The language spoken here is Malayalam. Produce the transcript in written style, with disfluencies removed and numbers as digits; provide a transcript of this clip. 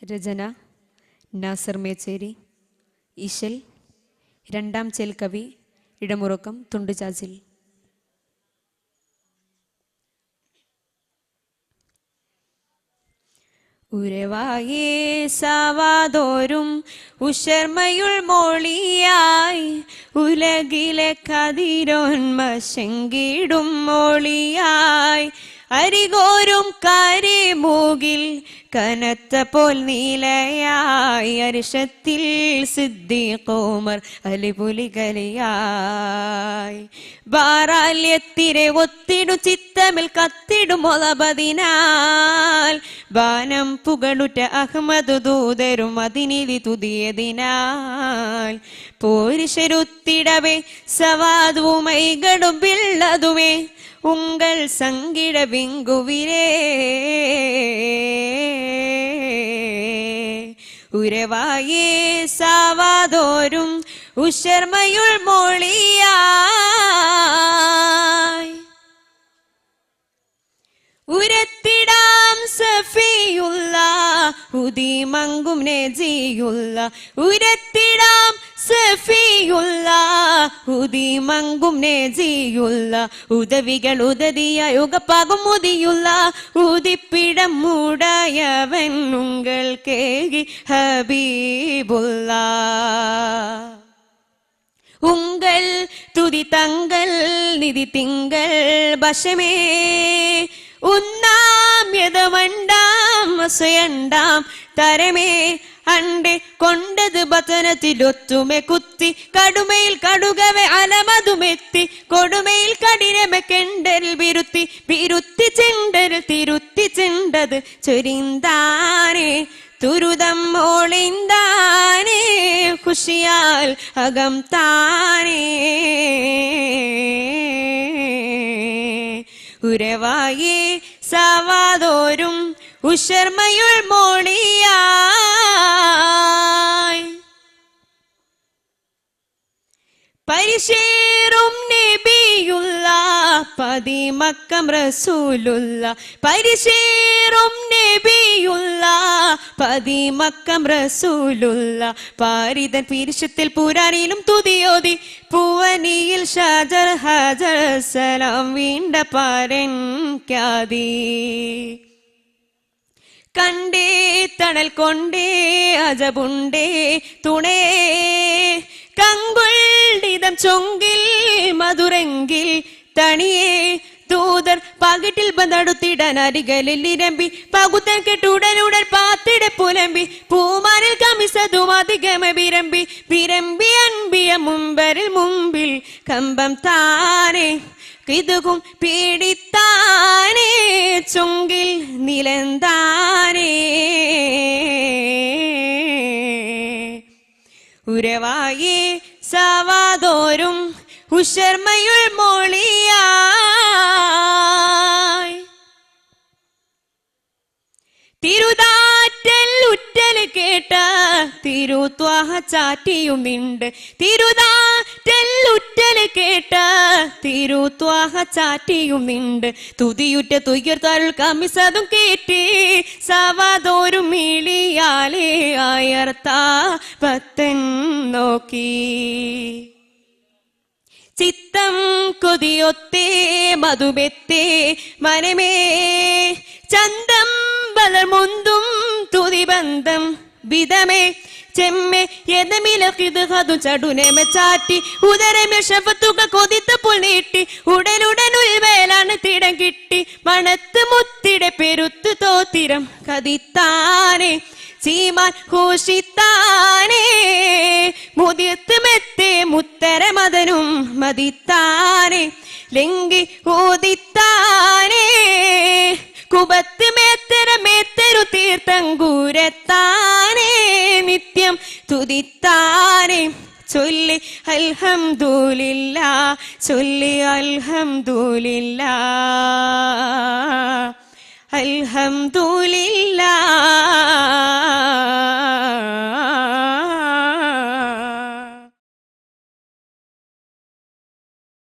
രചന നാസർ മേച്ചേരി. ഇശൽ രണ്ടാം ചേൽക്കവി. ഇടമുറക്കം തുണ്ടുചാച്ചിൽ. ഉരവായേ സാവാതോരും ഉഷർമയുൾ മോളിയായി ഉലകിലെ കതിരോന്മശങ്കിടും മോളിയായി അരികോരും കാരിമൂകിൽ കനത്ത പോൽ നീലയായി അരിശത്തിൽ സിദ്ദീഖോമർ അലിപുലി കലിയായി ബാറാല്യത്തിരെ ഒത്തിടു ചിത്തമിൽ കത്തിടും ഒളപതിനാൽ ബാനം പുകളുറ്റ അഹ്മദ് ദൂതരും അതിനിധി തുതിയതിനാൽ പോരിശരുത്തിടവേ സവാദുമൈകളും പിള്ളതുമേ உங்கள் சங்கிட விங்குவிரே ഉരവായേ സാവാതോരും ഉഷർമയുൾ മോളിയായി ഉരത്തിടാം സഫിയുള്ള ഉദിമങ്കും നെജിയുള്ള ഉരത്തിടാം സഫിയുള്ള ഉദിമങ്കും നെജിയുള്ള ഉദവികൾ ഉദതിയ യുഗപ്പാകും മുതിയുള്ള ഉദിപ്പിടം മുടയവൻ ഉങ്ങൾ കേകി ഹബീബുള്ള ഉങ്ങൾ തുതി തങ്ങൾ നിധി തിങ്കൾ വശമേ ഉന്നാം യഥമണ്ടാം വസയണ്ടാം തരമേ അണ്ടെ കൊണ്ടത് ബത്തനത്തിലൊത്തുമെ കുത്തി കടുമയിൽ കടുകവെ അലമതുമെത്തി കൊടുമയിൽ കഠിനമെ കെണ്ടരിൽ വിരുത്തി വിരുത്തി ചെണ്ടരിൽ തിരുത്തി ചെണ്ടത് ചൊരിന്താനേ തുരുതം മോളിന്താനേ ഖുഷിയാൽ അകം താനേ ഉരവായേ സാവാതോരും ഉഷർമയുൾ മോളിയായി പരിശേറും നബിയുള്ള പതിമക്കം റസൂലുള്ള പരിശേറും നബിയുള്ള പതിമക്കം റസൂലുള്ള പാരിതൻ പിരിശത്തിൽ പുരാനിലും തുതിയോതി പൂവനിയിൽ ഷജർ ഹജർ സലാം വീണ്ട പാരൻ ക്യാദി കണ്ടേ തണൽ കൊണ്ടേ അജബുണ്ടേ തുണേ കങ്കുൾഡിതം ചൊങ്കിൽ മധുരങ്കിൽ തണിയേ ദൂതർ പകിട്ടിൽ ബന്ധടുത്തിടാൻ അരികളിൽ ഇരമ്പി പകുത്തൻ കെട്ടുടനുടൻ പാത്തിടെ പുലമ്പി പൂമാനിൽ കമിസതും അധികമ വിരമ്പി വിരമ്പി അൻപിയ മുമ്പരിൽ മുമ്പിൽ കമ്പം താനേ കിതുകും പീഡിത്താനേ ചൊങ്കിൽ നിലന്താനേ ഉരവായേ സാവാതോരും ഉഷർമയുൾ മോളിയായി തിരുതാറ്റൽ ഉറ്റല് കേട്ട തിരുത്വാഹ ചാറ്റിയും നിണ്ട് തിരുതാറ്റൽ ഉറ്റല് കേട്ട തിരുത്വാഹ ചാറ്റിയും നിണ്ട് തുതിയുറ്റ തുയർത്താരുൾ കമിസതും കേട്ടി സവാതോരും മിളിയാലേ അയർത്താ പത്തൻ നോക്കി ചിത്തം കൊതിയൊത്തേ മധുബെത്തേ മനമേ ചന്തം വളർമുന്തും തുതിബന്ധം വിധമേ ചെമ്മെ എതമിലു ചടുനമെ ചാറ്റി ഉദരമെ ഷഫത്തുക കൊതിത്തപ്പോൾ നീട്ടി ഉടനുടൻ ഉൾവേലാണ് തിടം കിട്ടി മണത്ത് മുത്തിടെ പെരുത്ത് തോത്തിരം കതിത്താനേ ചീമാൻ ഘോഷിത്താനേ മുതിർത്ത് മെത്തേ മുത്തര മദനും മതിത്താനേ ലെങ്കി ഓദിത്താനേ കുബത്ത് മേത്തര മേത്തരു തീർത്ഥങ്കൂരത്താനേ നിത്യം തുതിത്താനേ ചൊല്ലി അൽഹംദുലില്ലാ ചൊല്ലി അൽഹംദുലില്ലാ അൽഹംദുലില്ലാ